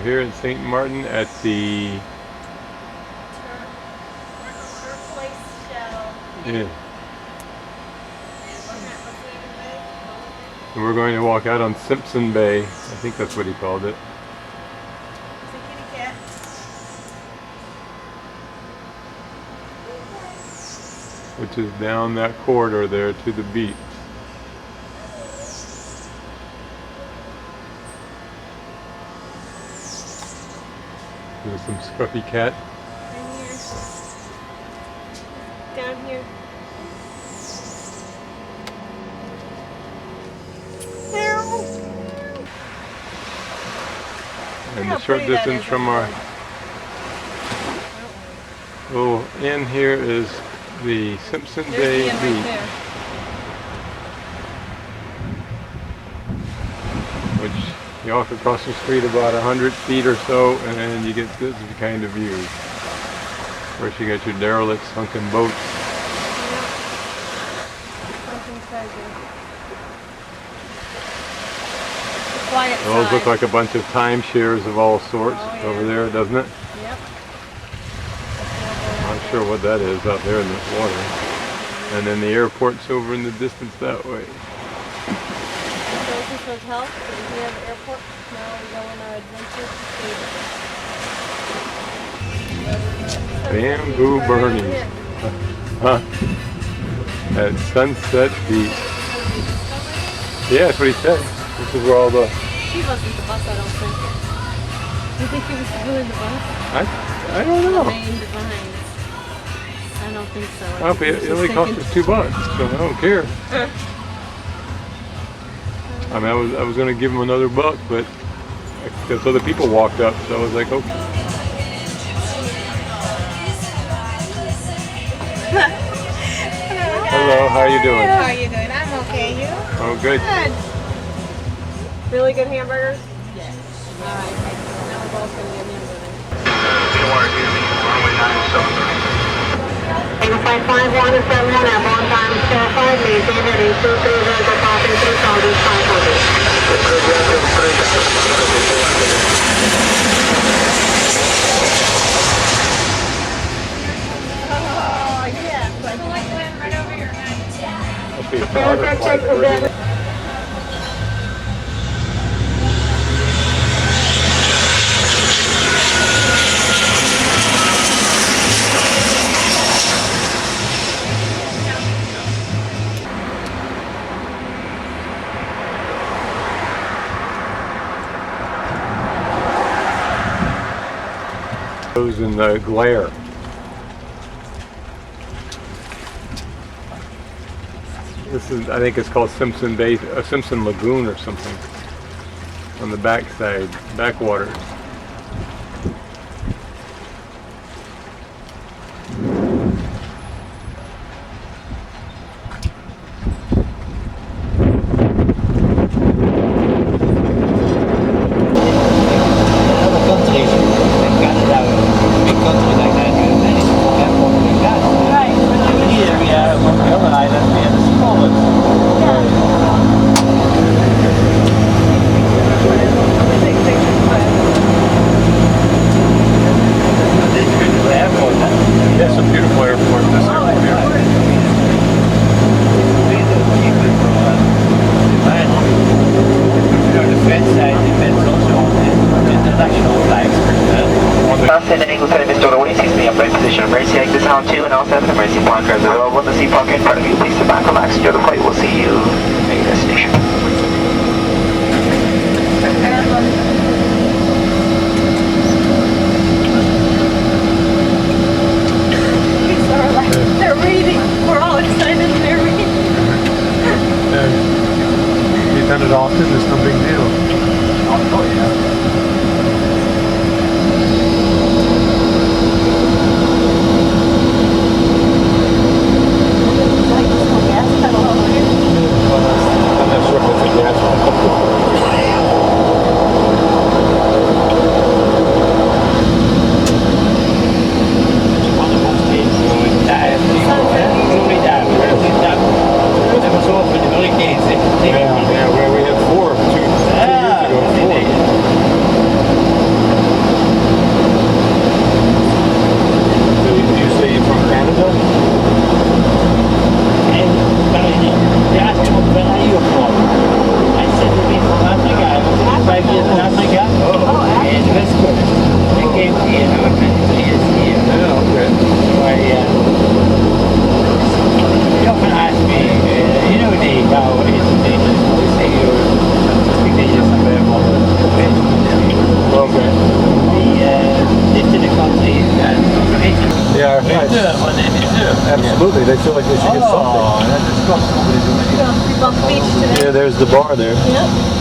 Here in St. Martin at the yeah. And we're going to walk out on Simpson Bay. I think that's what he called it. It's a kitty cat. Which is down that corridor there to the beach. There's some scruffy cat. Right here. Down here. And the short distance from our little inn here is the Simpson Bay Beach. Right Which you walk across the street about 100 feet or so, and then you get this kind of view. Of course, you got your derelicts, sunken boats. Those look like a bunch of timeshares of all sorts over there, doesn't it? Yep. Not sure what that is out there in the water. And then the airport's over in the distance that way. This hotel, we have the airport. Now we go on our adventure. Bamboo burning. Huh? At Sunset Beach. Yeah, that's what he said. This is where all the... He wasn't the bus, I don't think. Do you think he was doing the bus? I don't know. The main designs. I don't think so. Well, it only cost us $2, so I don't care. I mean, I was going to give him another $1, but because other people walked up, so I was like, okay. Hello, how are you doing? How are you doing? I'm okay. You? Oh, good. Good. Really good hamburgers? Yes. All right. Now we're both going to get hamburgers. 551 is 7 up on time, still 5, maintain heading 230, passing 3,000. In the glare. This is, I think it's called Simpson Bay, Simpson Lagoon or something. On the backside, backwaters. Emergency exit sound 2 and also have an emergency blocker available in the seat pocket in front of you. Please sit back, relax, enjoy the flight. We'll see you at your destination. They're reading. We're all excited and they're reading. You've done it often, it's no big deal. Oh, yeah. Well, that's Exactly. They feel like they should get something. People on the beach today. Yeah, there's the bar there. Yep.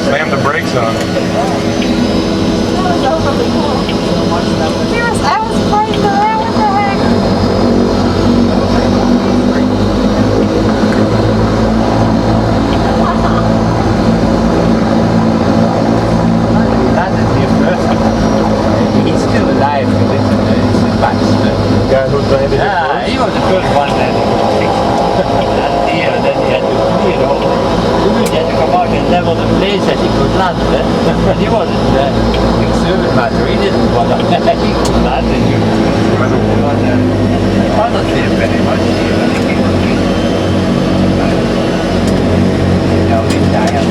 Slam the brakes on. That was overly cool. I was frightened around. What the heck? He's still alive. It's a bachelor. The guy who landed it first? He was the first one that and he had to clear all. He had to come out and level the place that he could land. But he wasn't big service matter. He didn't want to. He could land and he wasn't there very much. He died.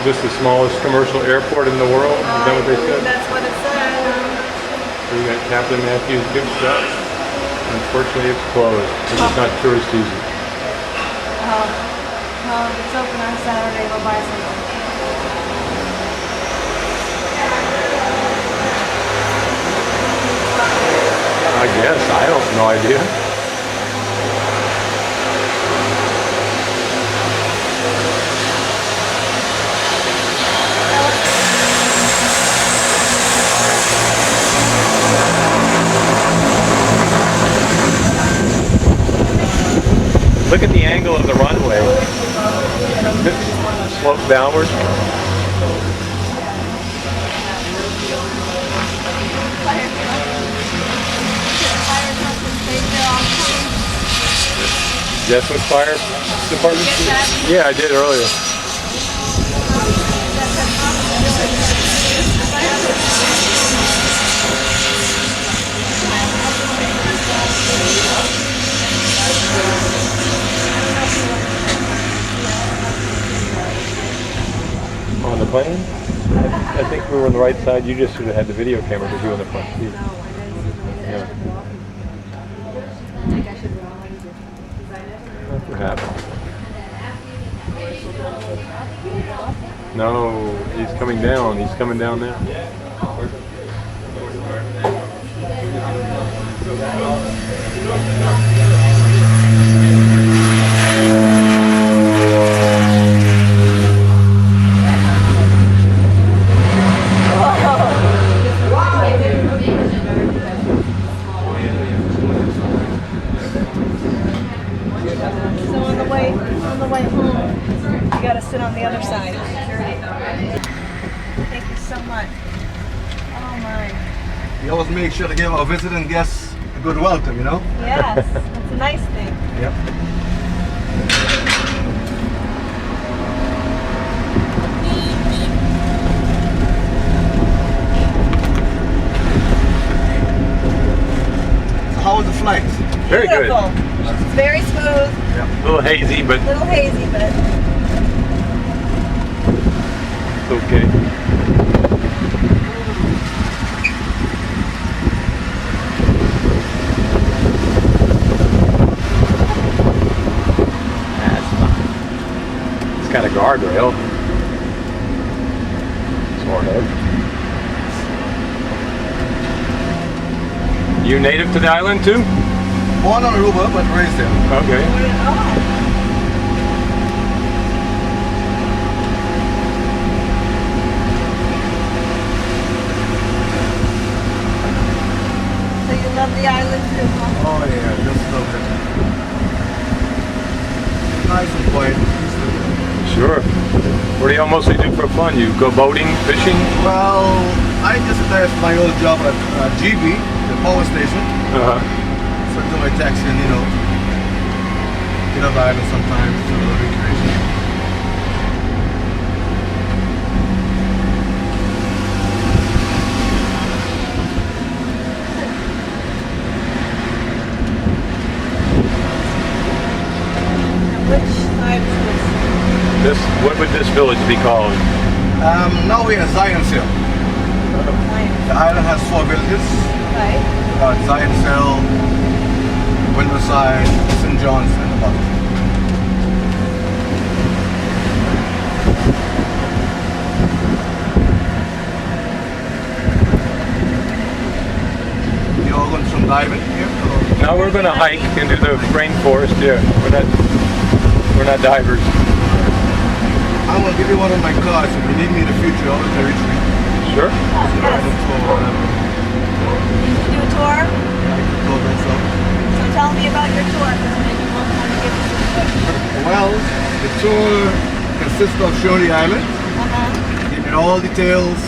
this the smallest commercial airport in the world? Is that what they said? That's what it said. We got Captain Matthews gift shop. Unfortunately, it's closed. It's not tourist season. Well, if it's open on Saturday, we'll buy something. I guess. I have no idea. Look at the angle of the runway. Slope downward. That's what fire department? Yeah, I did earlier. On the plane? I think we were on the right side. You just should have had the video camera with you in the front seat. Yeah. Perhaps. No, he's coming down. He's coming down now. On the way home, you gotta sit on the other side. Thank you so much. Oh my. We always make sure to give our visiting guests a good welcome, you know? Yes, that's a nice thing. Yep. So how was the flight? Very Beautiful. good. It's very smooth, A little hazy, but a little hazy, but it's okay. That's fine. It's got a guardrail. Sort of. You native to the island too? Born on Aruba, but raised there. Okay. so you love the island too, huh? Oh yeah, just love it. Nice and quiet. Sure. What do y'all mostly do for fun? You go boating, fishing? Well, I just retired from my old job at GB, the power station. Uh-huh. So I do my taxiing, you know. Get up island sometimes for a little recreation. Which side is this? What would this village be called? Now we're in Zionsville. The island has 4 villages. Right. Zionsville, Winterside, St. John's, and the bottom. You all going to some diving here? No, we're going to hike into the rainforest. Yeah, we're not divers. I'm going to give you one of my cards. If you need me in the future, always reach me. Sure. Yes. You do a tour? So tell me about your tour, because maybe we'll kind of give us some Well, the tour consists of showing the island, giving you all details,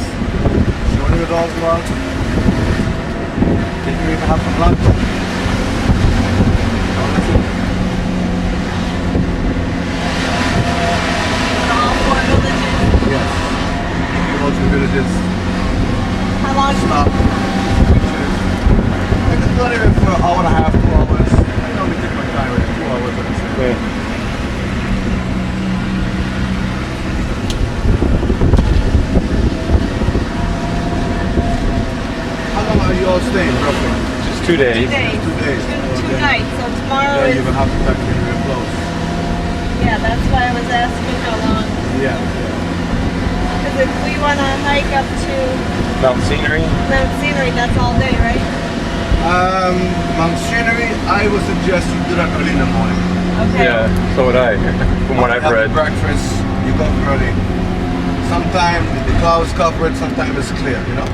showing you what all about, taking you to have some lunch. all 4 villages. Yes. Go to villages, How long? stop, beaches. I could go there for an hour and a half, 2 hours. I normally take my time with 2 hours, I would say. Yeah. staying roughly? Just 2 days. 2 days. 2 days. Two Okay. nights. So tomorrow Yeah, is. you're gonna have to pack it in real close. Yeah, that's why I was asking how long. Yeah. Because if we want to hike up to Mountain scenery. Mount Scenery, that's all day, right? Mount Scenery, I would suggest you do that early in the morning. Okay. Yeah, so would I, from what I've Have read. your breakfast, you go early. Sometimes the clouds cover it, sometimes it's clear, you know.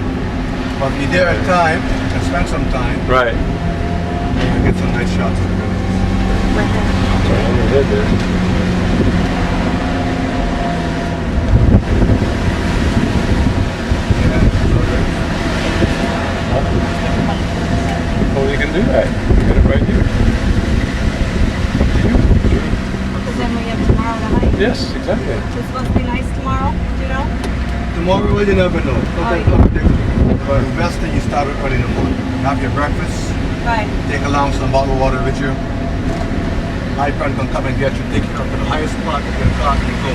But if you're there at time and spend some time, Right. you can get some nice shots of the villages. Sorry, I never did there. Yeah, so there's- Well, you can do that. Get it right here. Because then we have tomorrow to hike. Yes, exactly. It's supposed to be nice tomorrow, do you know? tomorrow, well, you never know. Oh, Sometimes unpredictable. But the best thing you start with early in the morning. Have your breakfast, Right. take along some bottled water with you. My friend can come and get you, take you up to the highest spot, get a car and go.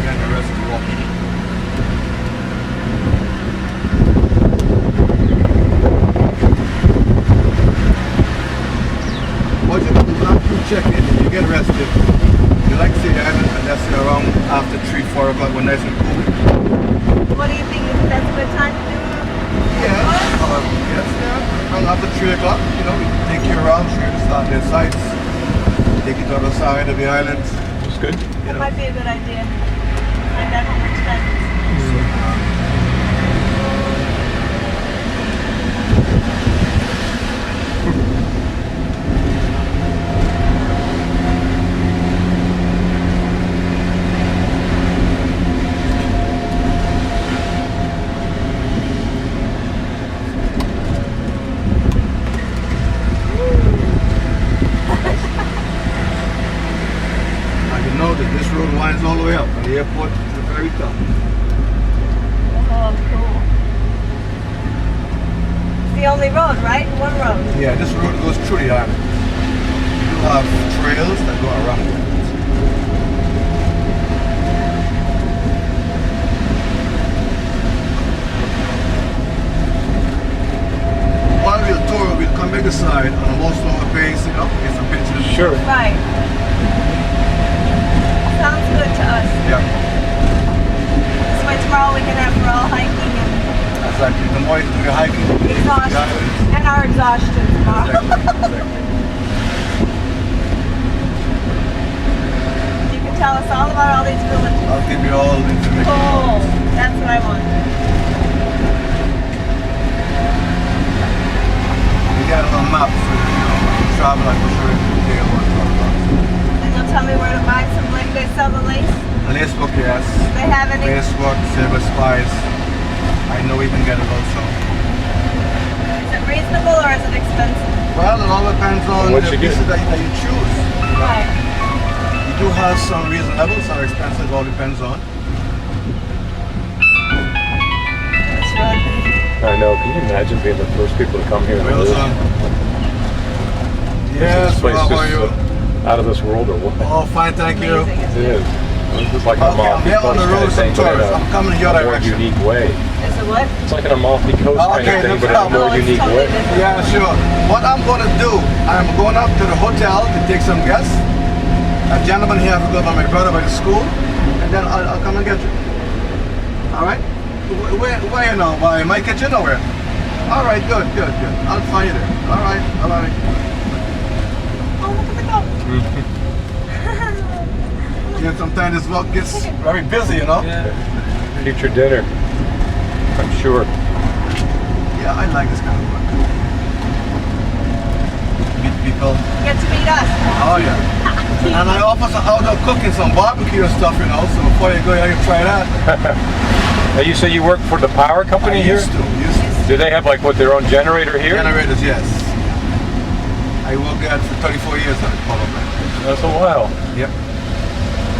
And the rest is walking. What you do after you check in, you get rested. You like to see the island unless you're around after 3, 4 o'clock when nice and cool. What do you think? That's a good time to do? Yes, yeah. And after 3 o'clock, you know, we take you around, show you the start their sights, take you to the other side of the island. That's good. You That know. might be a good idea. Find out how much that is. I can know that this road winds all the way up from the airport to the very top. Oh, cool. It's the only road, right? One road. Yeah, this road goes through the island. You do have trails that go around it. While we'll tour, we'll come back aside on a more slower pace, you know, get some pictures. Sure. Right. Sounds good to us. Yeah, This way tomorrow we can have for all hiking and exactly. The more you do your hiking, the exhaustion. island. And our exhaustion tomorrow. Exactly. You can tell us all about all these villages. I'll give you all the information. Cool. That's what I want. We got it on map so that, you know, when you travel, I can show you the detail what it's all about. And you'll tell me where to buy some lace. They sell the lace. Lace book, yes. They have any. Lace book, silver spice. I know we can get it also. Is it reasonable or is it expensive? Well, it all depends on What the you get. pieces that you choose. Right. You do have some reasonable, some expensive, it all depends on. That's really I know. Can you imagine being the first people to come here? and Well, live? yes, This place how are is you? out of this world or what? Oh, fine, thank you. amazing. It Isn't it? is. This is like an Okay, I'm Amalfi here on Coast the kind road of with thing, some but in tourists. I'm coming in your a more direction. unique way. Is it what? It's like an Amalfi Coast kind Okay, of thing, no but in a problem. more Oh, it's unique totally way. different. Yeah, sure. What I'm going to do, I'm going up to the hotel to take some guests. A gentleman here to go by my brother by the school, and then I'll come and get you. All right? Where you know? By my kitchen or where? All right, good. I'll find you there. All right. Oh, look at the goat. Yeah, sometimes this walk gets very busy, you know? Future dinner, I'm sure. Yeah, I like this kind of work. Meet people. Get to meet us. Oh, yeah. And I offer some outdoor cooking, some barbecue and stuff, you know, so before you go, you can try that. Now you say you work for the power company here? Used to. Do they have like what their own generator here? Generators, yes. I worked there for 34 years at the power plant. That's a while. Yep.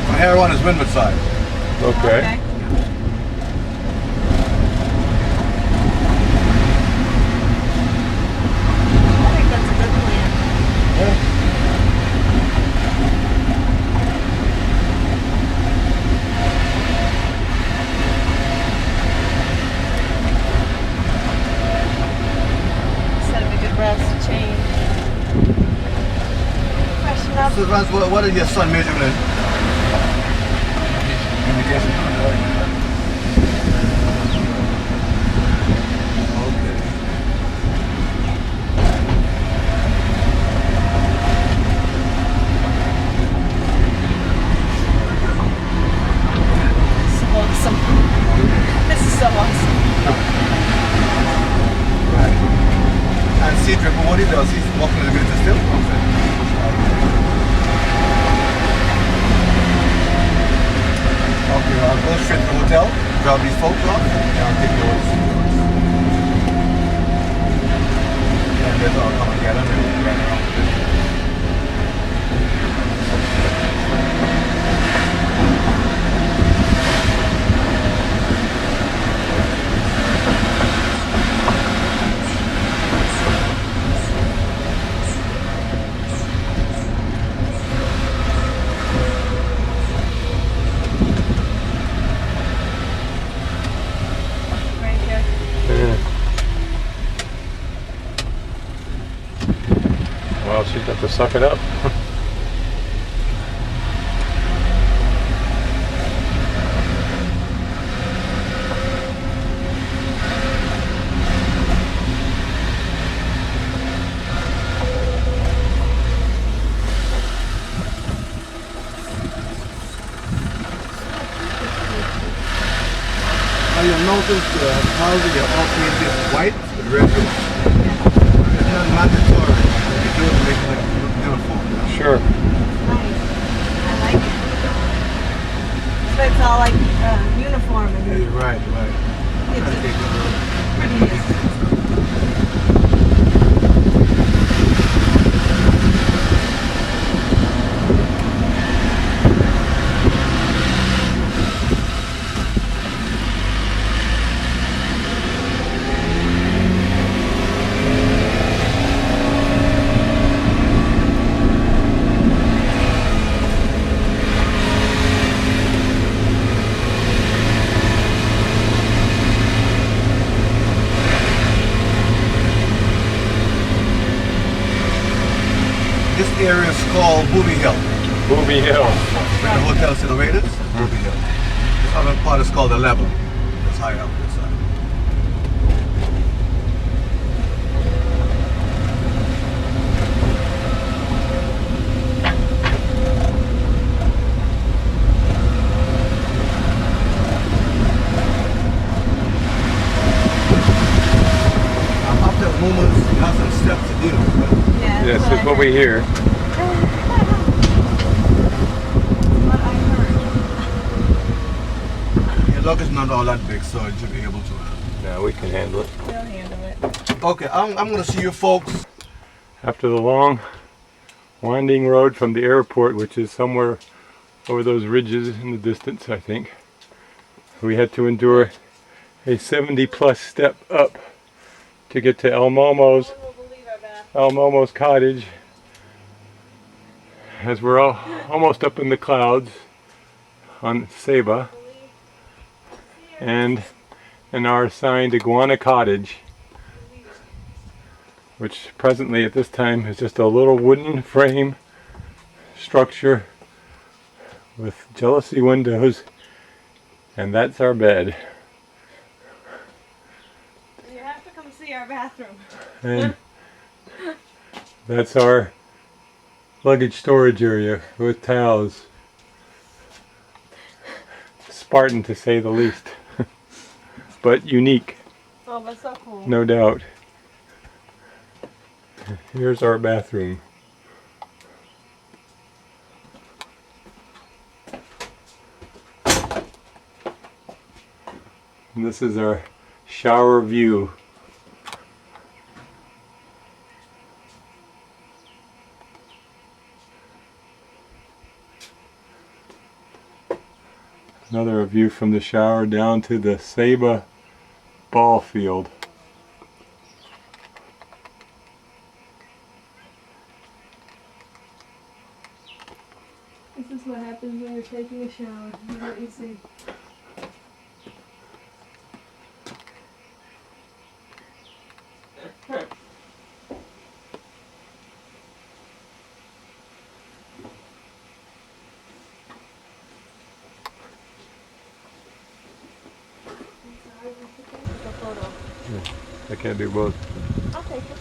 My hair on is windward side. Okay. I think that's a good plan. Vance, what is your son majoring in? Communication. Okay. Awesome. This is so awesome. Right. And C-Trip, what he does, he's walking in the village still? Okay, I'll go straight to the hotel, drop these folks off, and I'll take yours. And then I'll come and get them and we'll run around with it. Right here. Yeah. Well, she's got to suck it up. Now you'll notice the houses are all painted white with red roofs. It's not mandatory. You do it to make it look beautiful. Sure. Nice. I like it. So it's all like uniform and Yeah, right. it's Okay, good. pretty. This area is called Booby Hill. Booby Hill. Where the hotel situated, Booby Hill. This other part is called the Level. It's high up this side. Up there, moments, you have some steps to do. Yeah. Yes, that's that's what we hear. What I heard. Your luggage is not all that big, so you should be able to. Now we can handle it. We'll handle it. Okay, I'm gonna see you folks. After the long, winding road from the airport, which is somewhere over those ridges in the distance, I think, we had to endure a 70-plus step up to get to El Momo's cottage, as we're all almost up in the clouds on Saba, and are assigned Iguana Cottage, which presently at this time is just a little wooden frame structure with jealousy windows, and that's our bed. You have to come see our bathroom. And that's our luggage storage area with towels. Spartan, to say the least, but unique, Oh, that's so cool. no doubt. Here's our bathroom. And this is our shower view. Another view from the shower down to the Saba ball field. This is what happens when you're taking a shower. This is what you see. I can't do both. I'll take it.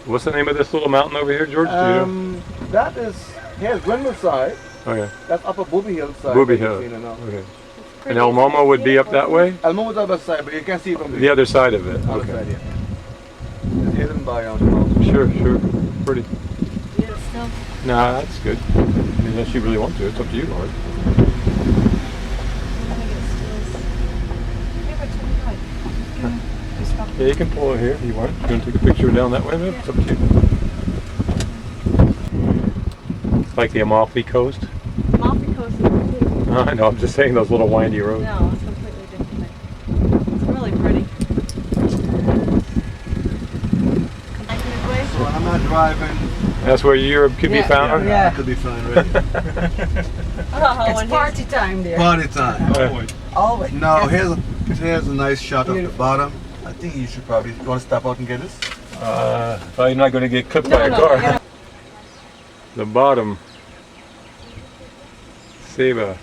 What's the name of this little mountain over here, George? Do you know? That is, here's Windmill side. Oh yeah, That's Upper Booby Hill side. Booby that you're Hill. seeing it now. Okay. Pretty. And El Momo would be up that way? El Momo's on the other side, but you can see it from The other side of it. other Okay. side, yeah. It's hidden by the mountain. Sure, sure. Pretty. Yeah, still. Nah, that's good. I mean, unless you really want to, it's up to you, Lord. I think it still. Yeah, but turn right. Just stop. Yeah, you can pull it here if you want. You want to take a picture down that way, man? It's up to you. It's like the Amalfi Coast. Amalfi Coast is completely. I know, I'm just saying those little windy roads. No, it's completely different thing. It's really pretty. So when I'm not driving, That's where Europe can be found? I could be fine, right? It's party time there. Party time. Always. Now here's a nice shot of the bottom. I think you should probably, you want to step out and get this? Well, you're not going to get clipped by a car. The bottom. Saba.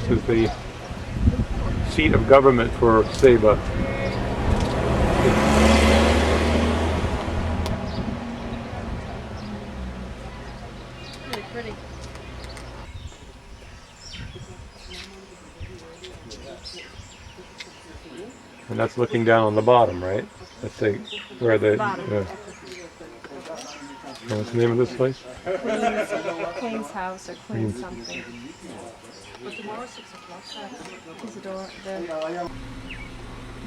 This is the seat of government for Saba. Really pretty. And that's looking down on the bottom, right? That's the, where the... what's the name of this place? Queen's house or Queen Queen's. something. But tomorrow 6 o'clock. Is the door there?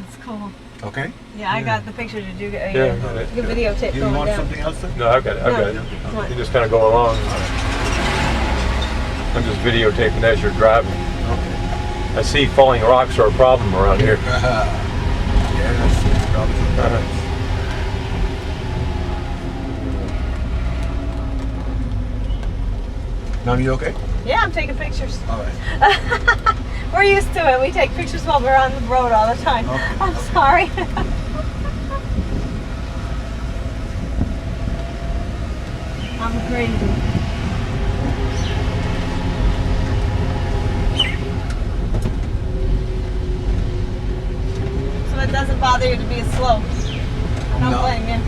It's cool. Okay. Yeah, I got the picture. Did you get? Yeah, I got it. You can videotape You going want down. something else? Sir? No, I've got it. I've got it. What? You just kind of go along. I'm just videotaping as you're driving. Okay. I see falling rocks are a problem around here. Yes, probably some Now you okay? Yeah, I'm taking pictures. All right. We're used to it. We take pictures while we're on the road all the time. Okay. I'm sorry. I'm crazy. So it doesn't bother you to be slow. I don't No. blame you.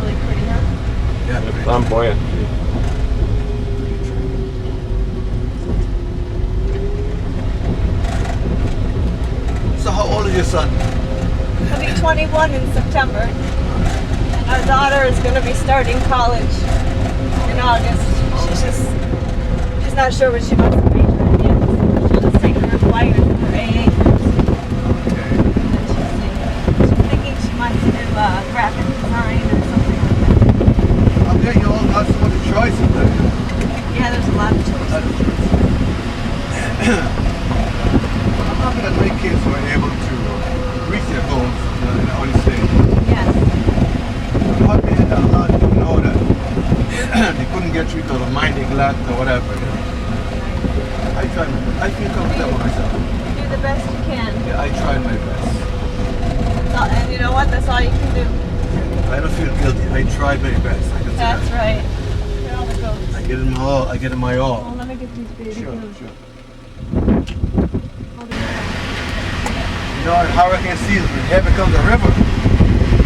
Really pretty, huh? Yeah. Flamboyant. So how old is your son? He'll be 21 in September. And our daughter is going to be starting college in August. She's not sure what she wants to major in yet. She'll just take her required for AA course. And then she's thinking she wants to do graphic design or something like that. Okay, you all have so much choices there. Yeah, there's a lot of choices. I'm happy that my kids were able to reach their goals in the early stage. Yes. I'm happy that a lot of people know that they couldn't get through because of minding lack or whatever. You know. I feel comfortable myself. Do the best you can. Yeah, I tried my best. And you know what? That's all you can do. I don't feel guilty. I tried my best. I can say That's that. right. Get all the goats. I get in my all. I get in my all. Oh, let me get these baby Sure, goats. sure. Hold it down. You know, in hurricane season, here becomes a river.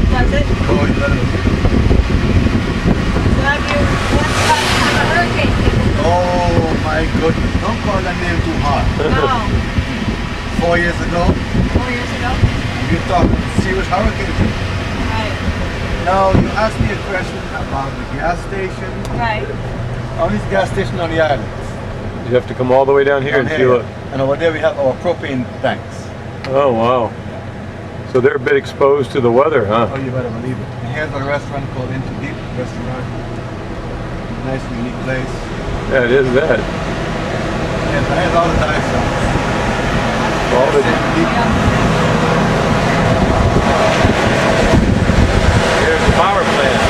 Does it? Oh, you let it. So have you, when's the last time a hurricane came? Oh my goodness. Don't call that name too hard. No. 4 years ago, 4 years ago? you're talking serious hurricane. Right. Now, you asked me a question about the gas station. Right. Only gas station on the island. You have to come all the way down here and fuel it. And over there we have our propane tanks. Oh, wow. So they're a bit exposed to the weather, huh? Oh, you better believe it. And here's a restaurant called Into Deep Restaurant. Nice, unique place. Yeah, it is that. Here's all the dive shops. All the, here's the power plant.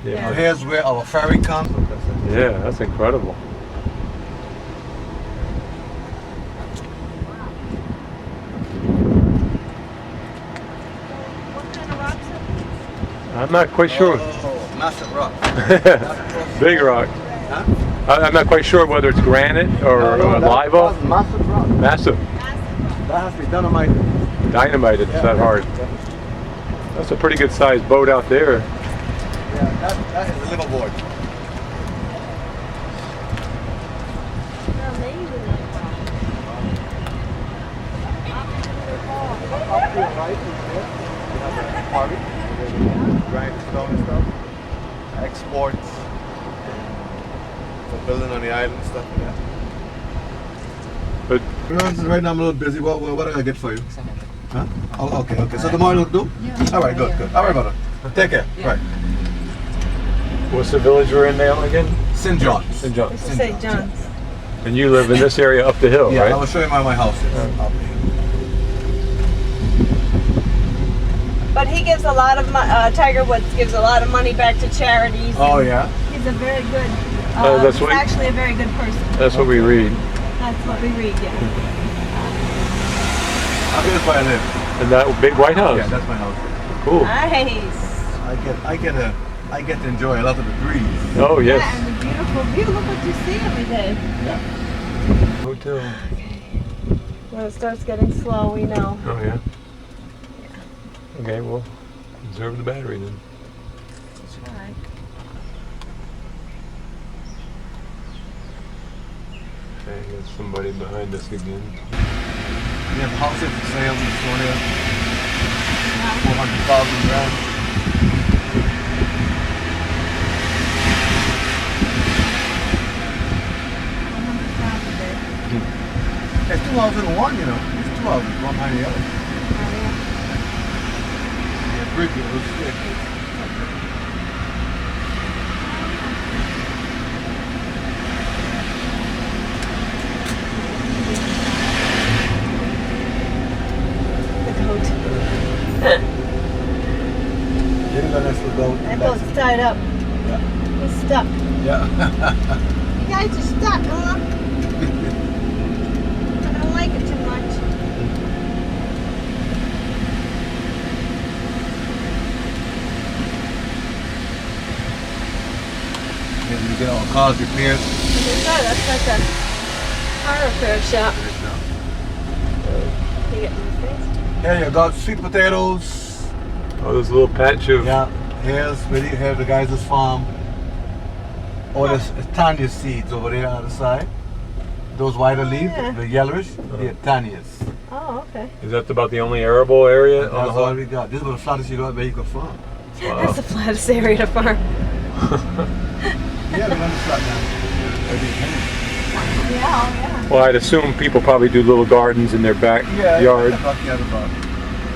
Yeah. So here's where our ferry comes. Yeah, that's incredible. What kind of rocks are I'm not quite sure. Oh, massive rock. Big rock. Huh? I'm not quite sure whether it's granite or lava. That's massive rock. Massive. That has to be dynamite. Dynamite, it's that hard. That's a pretty good sized boat out there. Yeah, that is a liverboard. They're amazing like that. Up to your right is there. You have the quarry. Grind stone and stuff. Exports. For building on the island and stuff like that. But Right now I'm a little busy. What do I get for you? Huh? Oh, okay. So tomorrow you'll do? Yeah. All right, good. All right, brother. Take care. Right. what's the village we're in now again? St. John's. St. John's. This is St. John's. And you live in this area up the hill, Yeah, right? I will show you my house is. Up here. But he gives a lot of Tiger Woods gives a lot of money back to charities. Oh yeah. He's a very good. That's he's what- actually a very good person. That's what we read. That's what we read. Yeah. I think that's where I live. And that big White House. Yeah, that's my house. Cool. Nice. I get to enjoy a lot of the breeze. Oh yes. Yeah, and the beautiful view. Look what you see every day. Hotel. When it starts getting slow, we know. Oh yeah. Okay, well, conserve the battery then. Try. Okay, there's somebody behind us again. We have houses for sale in Estonia. 400,000 rand. It's 2001, you know. It's 2000, one behind the other. Yeah, brick it was sick. The goat. Didn't go next to the boat. That boat's tied up. Yeah. He's stuck. Yeah. You guys are stuck, huh? I don't like it too much. Yeah, you get all cars repaired. That's like a car repair shop. You get in the face? Here you got sweet potatoes. Oh, there's a little patch of. Yeah. Here's where you have the guys' farm. Oh, there's Tanya seeds over there on the side. Those whiter leaves, yeah. the yellowish, they're Tanya's. Oh, okay. Is that about the only arable area on the That's whole? all we got. This is the flattest you got where you can farm. That's the flattest area to farm. Yeah, we're going to flat now. Yeah. Well, I'd assume people probably do little gardens in their backyard. Yeah, backyard about.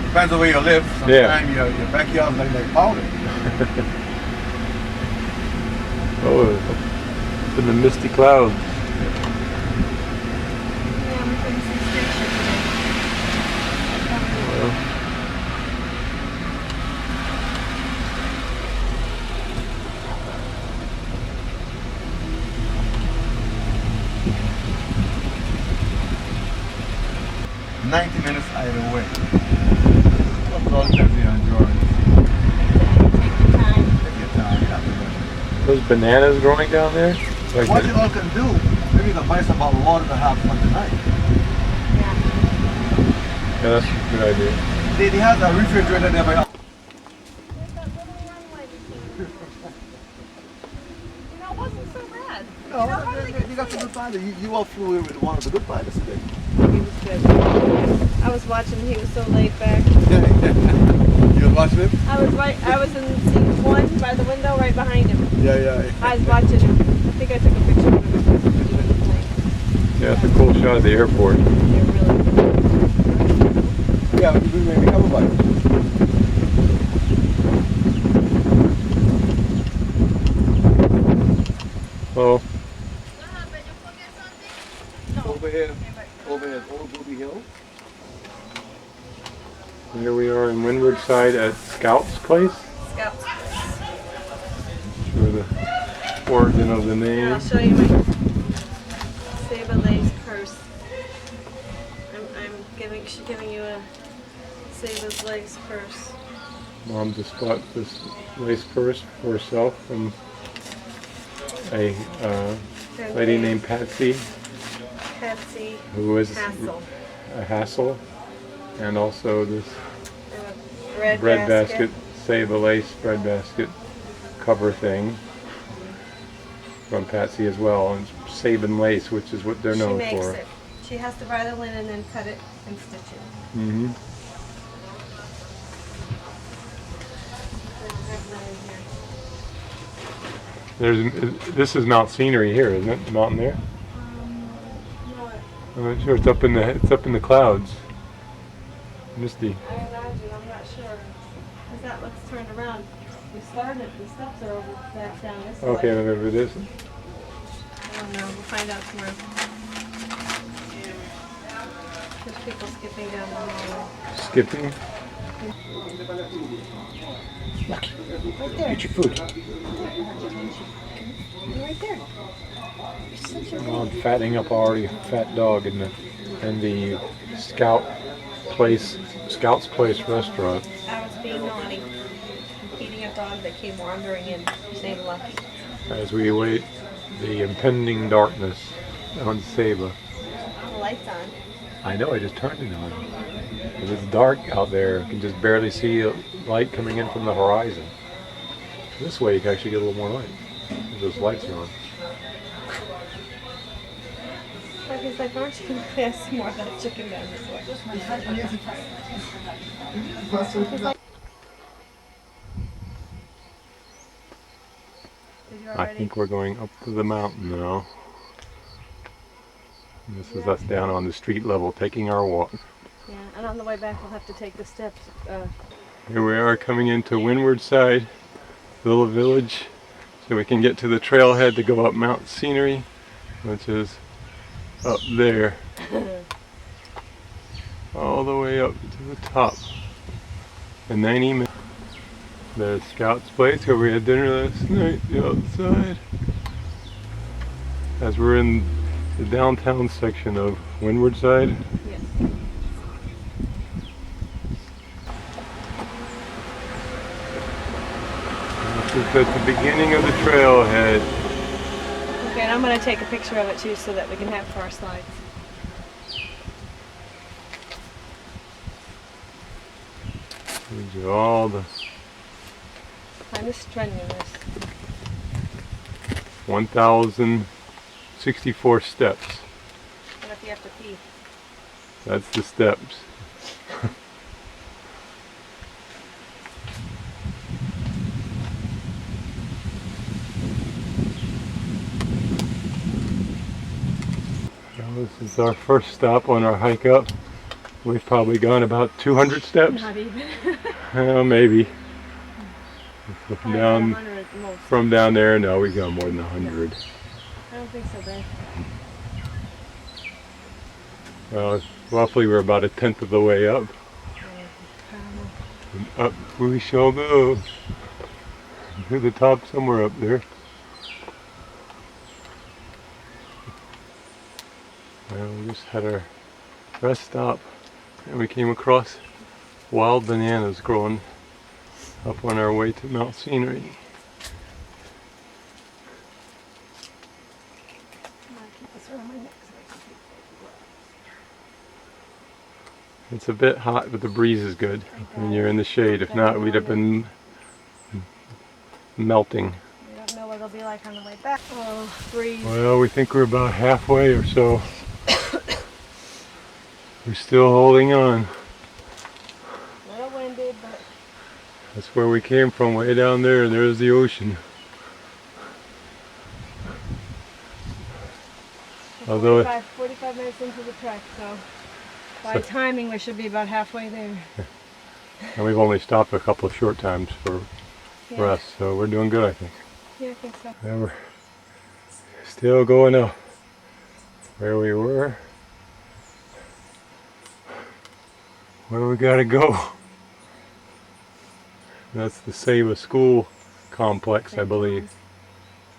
Depends on where you live. Sometimes Yeah. your backyard is like powder. Oh, it's in the misty clouds. Yeah, we couldn't see station today. Well, Minutes either way. That's all depends on your endurance. Time. Take your time. You have to rush it. those bananas growing down there? Like What that- you all can do, maybe you can buy some bottled water to have fun tonight. Yeah. Yeah, that's a good idea. They have a refrigerator there by There's that little runway between. You know, it wasn't so bad. No, you got the good pilot. You all flew in with one of the good pilots today. He was good. I was watching. He was so laid back. You was watching him? I was in seat 1 by the window, right behind him. Yeah. I was watching him. I think I took a picture of him. He was playing. Yeah, it's a cool shot of the airport. They're really good. Yeah, we maybe have a bite. Oh, Over here, Old Booby Hill. here we are in Windward Side at Scout's place. Scouts. the origin of the Here, I'll name. show you my Saba lace purse. She's giving you a Saba's lace purse. Mom just bought this lace purse for herself from a lady named Patsy, who was Hassel. a hassle, and also this And a bread basket, Saba lace bread basket cover thing from Patsy as well, and Saban lace, which is what they're known She makes for. it. She has to buy the linen and cut it and stitch it. Mm-hmm. This is Mount Scenery here, isn't it? The mountain there. No, I'm not sure. It's up in the clouds. Misty. I imagine. I'm not sure. Because that looks turned around. We started. The steps are over back down this way. Okay, whatever it is. I don't know. We'll find out tomorrow. There's people skipping down the hallway. Skipping. Right there. Eat your food. You're right there. You're such a Well, I'm fattening up already a fat dog in the Scout's Place restaurant. I was being naughty and feeding a dog that came wandering in. His name Lucky. As we await the impending darkness on Saba. The light's on. I know, I just turned it on. It's dark out there. You can just barely see light coming in from the horizon. This way you can actually get a little more light. Those lights are on. Lucky's like, aren't you going to pass some more of that chicken down this way? Did you I already? think we're going up to the mountain now. And this is us down on the street level taking our walk. Yeah, and on the way back we'll have to take the steps. Here we are coming into Windward Side, little village, so we can get to the trailhead to go up Mount Scenery, which is up there. All the way up to the top. And 90 minutes. There's Scout's Place where we had dinner last night, the outside. As we're in the downtown section of Windward Side. Yes. This is at the beginning of the trailhead. Okay, and I'm going to take a picture of it too so that we can have it for our slides. These are all the Kind of strenuous. 1,064 steps. What if you have to pee? That's the steps. Well, this is our first stop on our hike up. We've probably gone about 200 steps. Not even. Maybe. Probably Down 100 at the most. from down there, no, we've gone more than 100. I don't think so, babe. Well, roughly we're about 1/10 of the way up. And up we shall go. To the top, somewhere up there. Well, we just had our rest stop and we came across wild bananas growing up on our way to Mount Scenery. It's a bit hot, but the breeze is good when you're in the shade. If not, we'd have been melting. We don't know what it'll be like on the way back. Oh, breeze. Well, we think we're about halfway or so. We're still holding on. A little windy, but That's where we came from, way down there. There's the ocean. Although 45 minutes into the trek, so by timing we should be about halfway there. and we've only stopped a couple of short times for rest, so we're doing good, I think. Yeah, I think so. And we're still going up where we were. Where we gotta go. That's the Saba School complex, I believe.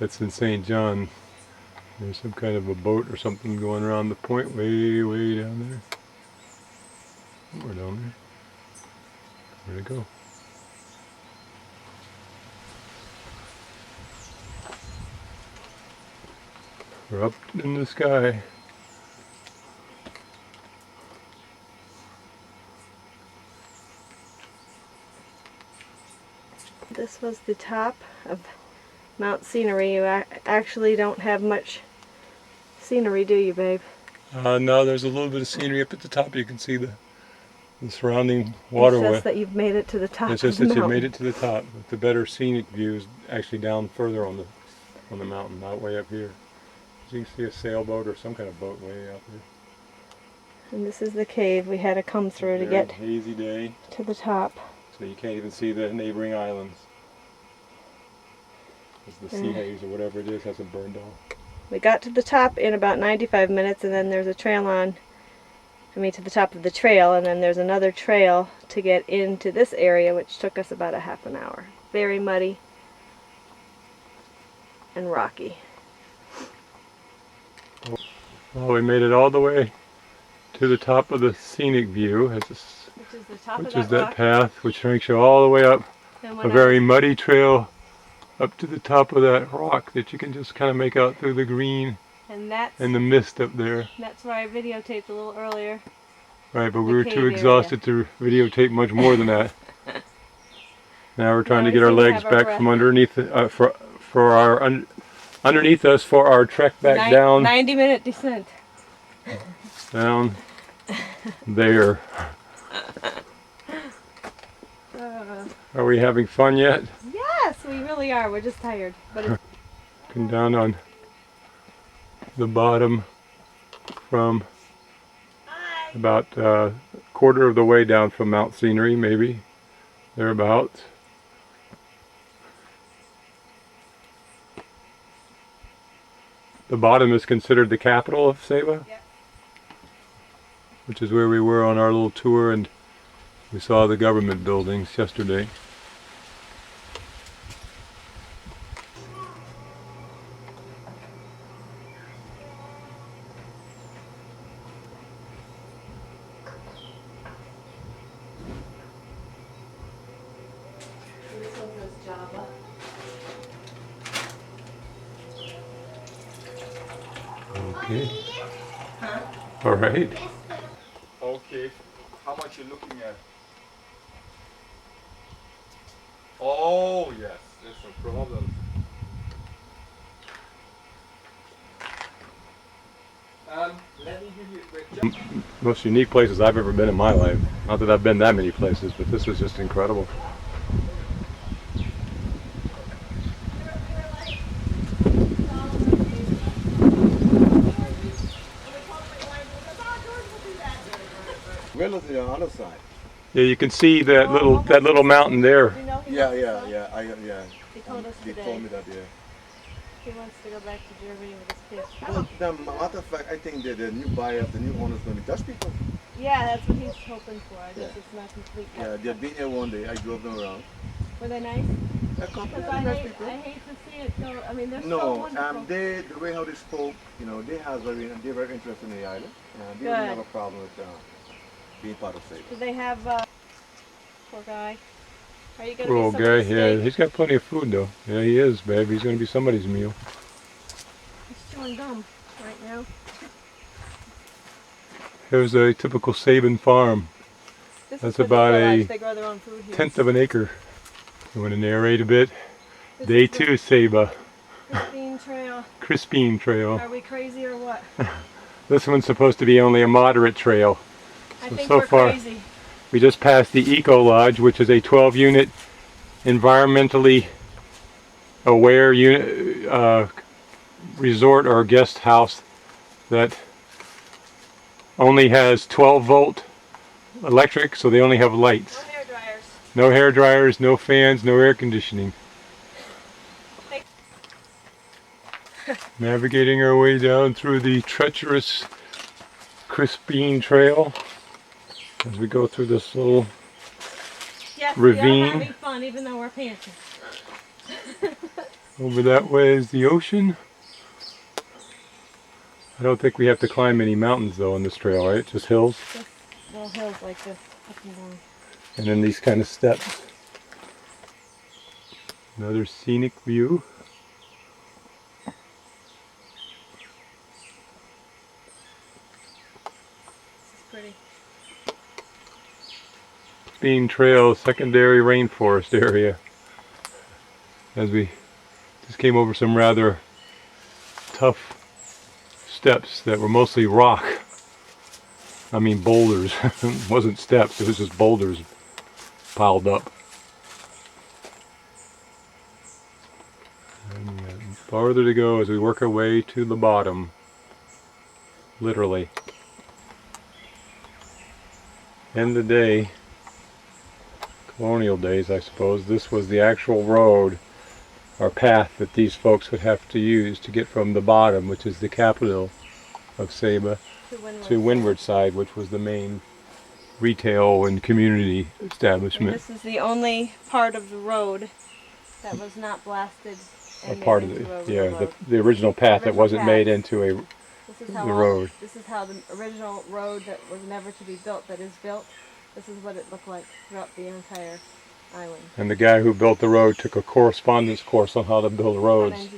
That's in St. John. There's some kind of a boat or something going around the point way, way down there. Somewhere down there. Where'd it go? We're up in the sky. This was the top of Mount Scenery. You actually don't have much scenery, do you, babe? No, there's a little bit of scenery up at the top. You can see the surrounding It's waterway. just that you've made it to the top It's of just the that you mountain. made it to the top. But the better scenic view is actually down further on the mountain, not way up here. So you can see a sailboat or some kind of boat way out there. And this is the cave we had to come through to Very get hazy day, to the top. so you can't even see the neighboring islands. Because the sea haze or whatever it is hasn't burned off. We got to the top in about 95 minutes, and then there's a trail to the top of the trail, and then there's another trail to get into this area, which took us about a half an hour. Very muddy and rocky. Well, we made it all the way to the top of the scenic view, Which is the top which of is that that rock. path, which takes you all the way up And a when very muddy trail up to the top of that rock that you can just kind of make out through the green and that's and the mist up there. where I videotaped a little earlier. Right, but we The were cave too area. exhausted to videotape much more than that. Now we're trying Now to we get our seem to legs have our back breath. from underneath underneath us for our trek back down 90-minute descent. down there. Are we having fun yet? Yes, we really are. We're just tired. But it's Come down on the bottom from about a quarter of the way down from Mount Scenery, maybe thereabouts. The bottom is considered the capital of Saba, Yep. which is where we were on our little tour, and we saw the government buildings yesterday. this one says Java. Okay. All right. Okay. How much you looking at? Oh yes, that's no problem. Let me give you Most unique places I've ever been in my life. Not that I've been that many places, but this was just incredible. Villas on the other side. Yeah, you can see that little mountain there. You know, he Yeah, wants to yeah, go. yeah. He told us They today. told me that, yeah. He wants to go back to Germany with his kids. Well, the matter of fact, I think that the new buyers, the new owners, going to be Dutch people. Yeah, that's what he's hoping for. I guess Yeah. it's not complete Yeah, yet. they've been here one day. I drove them around. Were they nice? They're completely Because nice people. I hate to see it go. I mean, they're so No, wonderful. the way how they spoke, you know, they're very interested in the island. They Good. don't have a problem with being part of Saba. Do they have, poor guy. Are you going to Poor be old guy. somebody's Yeah, steak? he's got plenty of food though. Yeah, he is, babe. He's going to be somebody's meal. He's chewing gum right now. Here's a typical Saban farm. This That's is for the about village. a They grow their own food here. Tenth of an acre. You want to narrate a bit? This Day is the 2 Saba. Crispine Trail. Crispine Trail. Are we crazy or what? This one's supposed to be only a moderate trail. I So- think so we're far- crazy. We just passed the Eco Lodge, which is a 12-unit, environmentally aware resort or guest house that only has 12-volt electric, so they only have lights. No hair dryers. No hair dryers, no fans, no air conditioning. Navigating our way down through the treacherous Crispine Trail as we go through this little Yes, Ravine. we are having fun even though we're panting. Over that way is the ocean. I don't think we have to climb any mountains though on this trail, right? Just hills. Just little hills like this, up and down. And then these kind of steps. Another scenic view. This is pretty. Bean Trail, secondary rainforest area. As we just came over some rather tough steps that were mostly rock. I mean boulders. It wasn't steps, it was just boulders piled up. And we got farther to go as we work our way to the bottom. Literally. End of the day, colonial days I suppose, this was the actual road or path that these folks would have to use to get from the bottom, which is the capital of Saba, to Windward Side, which was the main retail and community establishment. And this is the only part of the road that was not blasted. A part of the original path that wasn't made into a road. This is how the original road that was never to be built, that is built. This is what it looked like throughout the entire island. And the guy who built the road took a correspondence course on how to build roads.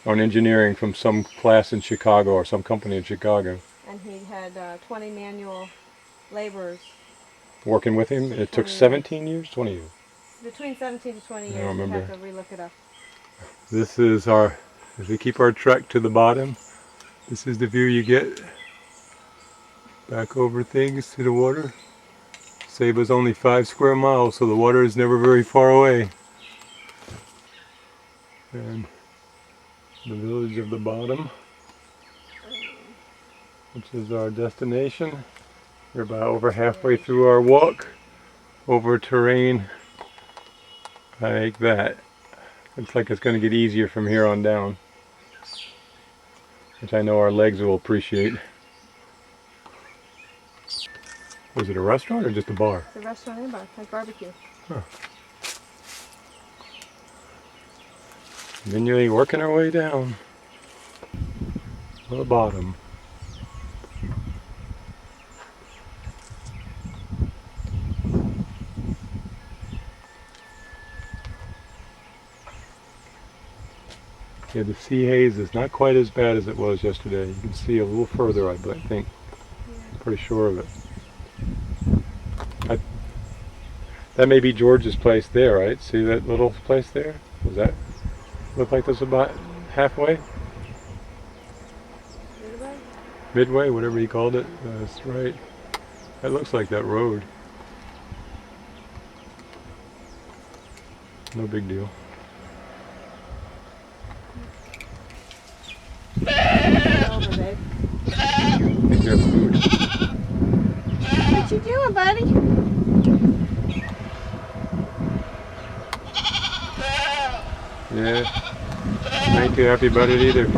On engineering from some class in Chicago or some company in Chicago. And he had 20 manual laborers. Working with him? It took 17 years? 20 years? Between 17 to 20 years. I don't remember. You have to relook it up. This is our, as we keep our trek to the bottom, this is the view you get back over things to the water. Saba's only 5 square miles, so the water is never very far away. And the village of the bottom, which is our destination. We're about over halfway through our walk over terrain like that. Looks like it's going to get easier from here on down, which I know our legs will appreciate. Was it a restaurant or just a bar? It's a restaurant and a bar, like barbecue. Huh. Manually working our way down to the bottom. Yeah, the sea haze is not quite as bad as it was yesterday. You can see a little further, I think. I'm pretty sure of it. That may be George's place there, right? See that little place there? Does that look like this about halfway? Midway? Midway, whatever he called it. That's right. That looks like that road. No big deal. Over, babe. Take care of food. What you doing, buddy? Yeah. Ain't too happy about it either. Oh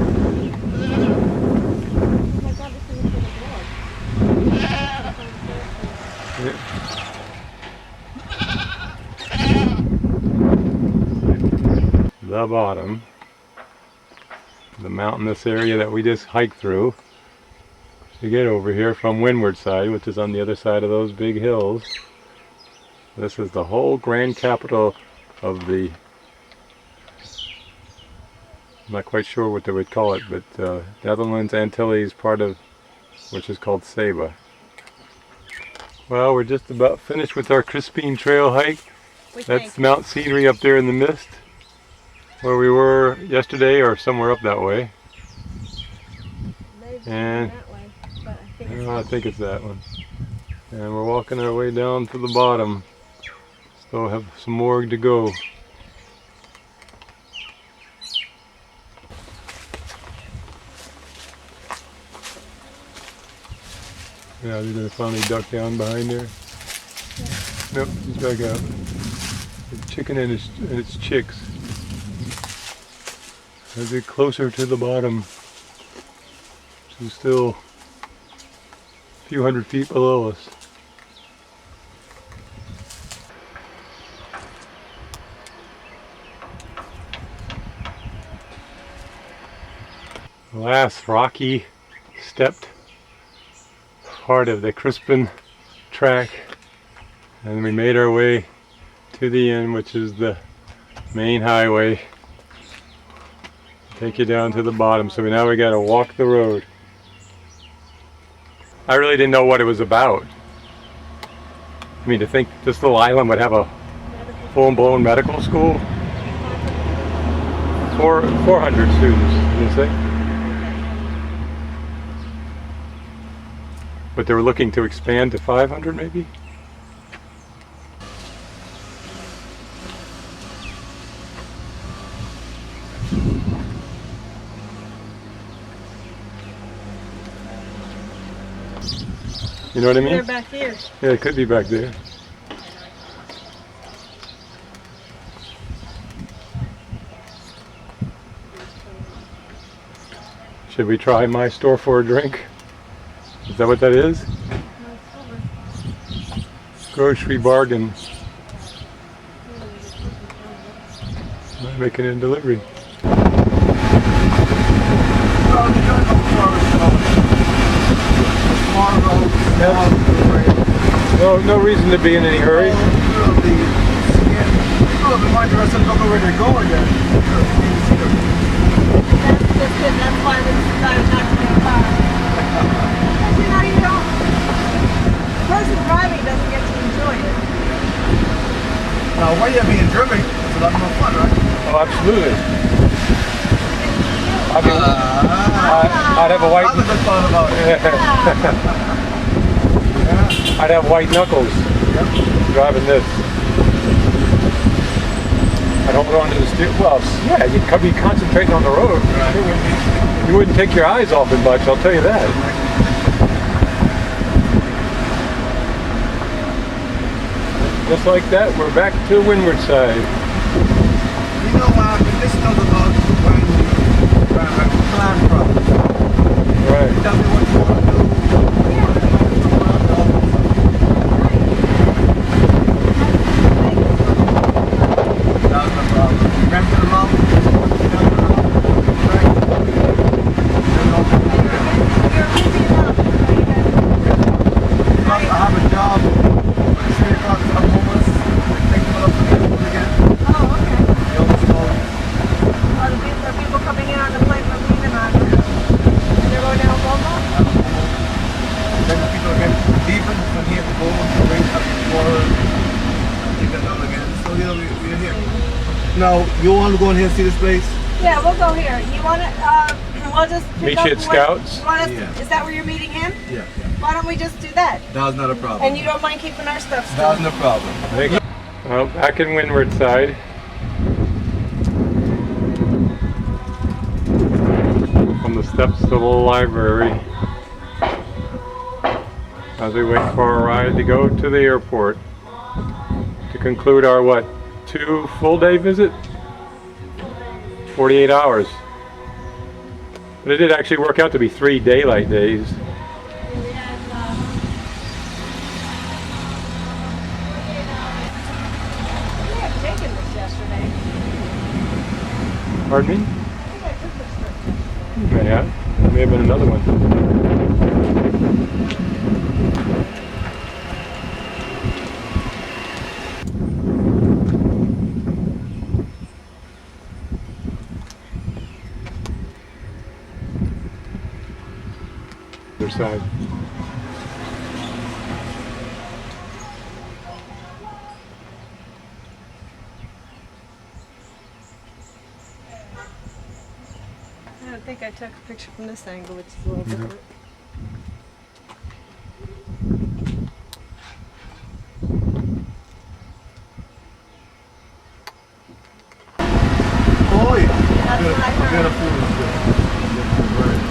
my God, this thing is Yeah. The bottom. The mountainous area that we just hiked through to get over here from Windward Side, which is on the other side of those big hills. This is the whole grand capital of the, I'm not quite sure what they would call it, but Netherlands Antilles part of, which is called Saba. Well, we're just about finished with our Crispine Trail hike. That's Mount Scenery up there in the mist, where we were yesterday, or somewhere up that way. And that way, but I think it's that one. And we're walking our way down to the bottom. Still have some more to go. Yeah, they're gonna finally duck down behind there. Yeah. Nope, he's back out. The chicken and its chicks. As we get closer to the bottom, which is still a few hundred feet below us. The last rocky stepped part of the Crispin track, and we made our way to the end, which is the main highway. Take you down to the bottom, so now we got to walk the road. I really didn't know what it was about. I mean, to think this little island would have a full-blown medical school. 400 students, did you say? But they were looking to expand to 500 maybe? You know what I mean? They're back here. Yeah, it could be back there. Should we try my store for a drink? Is that what that is? Grocery bargain. I'm making a delivery. No reason to be in any hurry. That's why we decided not to get a car. You know, you don't. The person driving doesn't get to enjoy it. Now, while you're being driven, it's a lot more fun, right? Oh, absolutely. I'd have a white. That's the fun about it. I'd have white knuckles driving this. I don't go into the steer. Well, yeah, you'd be concentrating on the road. Right. You wouldn't take your eyes off it much, I'll tell you that. Just like that, we're back to windward side. You know, this is about when you plan from. Right. Tell me what you want to do. That's the problem. Remember the mom? I have a job. 3 o'clock, I'm homeless. Take them up to the airport again. Oh, okay. You almost know. Are people coming in on the plane from leaving on? They're going down Bobo? Then the people again leaving from here to go to wait up for take them down again. So you know we're here. Now you want to go in here and see this place? Yeah, we'll go here. You want to? We'll just pick Meet up you at Scouts? You want us, Yeah. Is that where you're meeting him? Yeah. Why don't we just do that? That's not a problem. And you don't mind keeping our stuff still? That's no problem. Well, back in windward side. From the steps to the library. As we wait for our ride to go to the airport. To conclude our, what, 2 full-day visit? 48 hours. But it did actually work out to be 3 daylight days. Taken this yesterday. Pardon me? I think I took this trip. Yeah, there may have been another one. Other side. I think I took a picture from this angle, which is a little different. Oh yeah. That's what I heard. Beautiful. Right.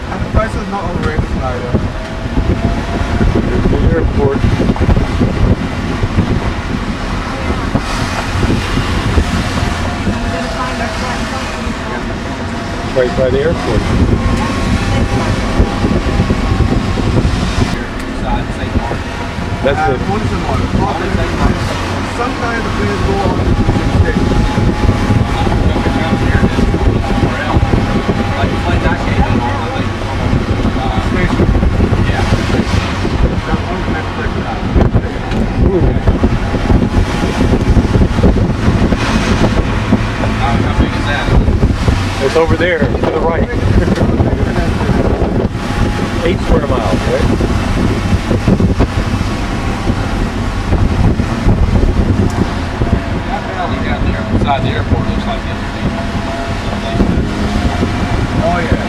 And the price is not outrageous either. Here's the airport. We're gonna find our flight company. Right by the airport. That's it. Once in a while. Sometimes the planes go on to the station. It's over there, to the right. 8 square miles, right? That valley down there beside the airport looks like it. Oh yeah.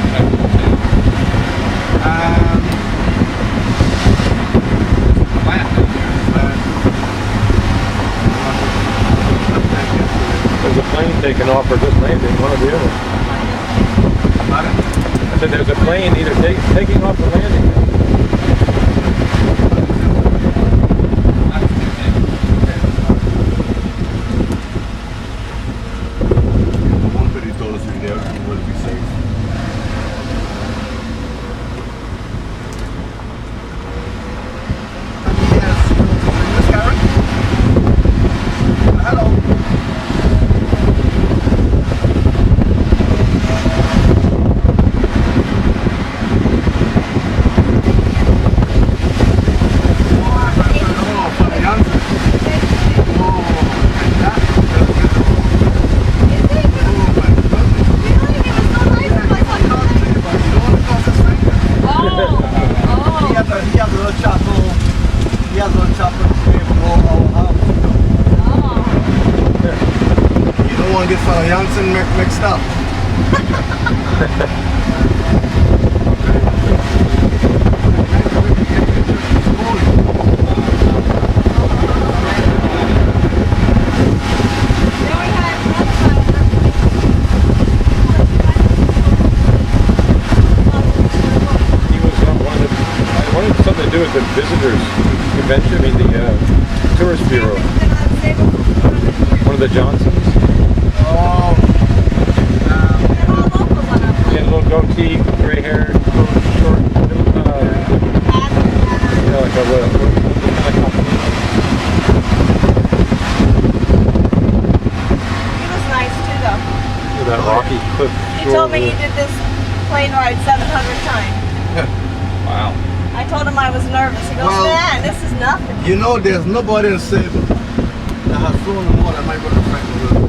There's a plane taking off or just landing, one or the other. I said there's a plane either taking off or landing. One buddy told us we would be safe. Yes. Miss Karen? Hello. Get some Janssen mixed up. Wanted something to do with the visitors convention, I mean the tourist bureau. One of the Johnsons. Oh. He had a little goatee, gray hair, little short, like a He was nice too, though. that rocky cliff He shore. told me he did this plane ride 700 times. Wow. I told him I was nervous. He goes, Well, man, this is nothing. You know, there's nobody in Saba that has flown more than my brother Frank.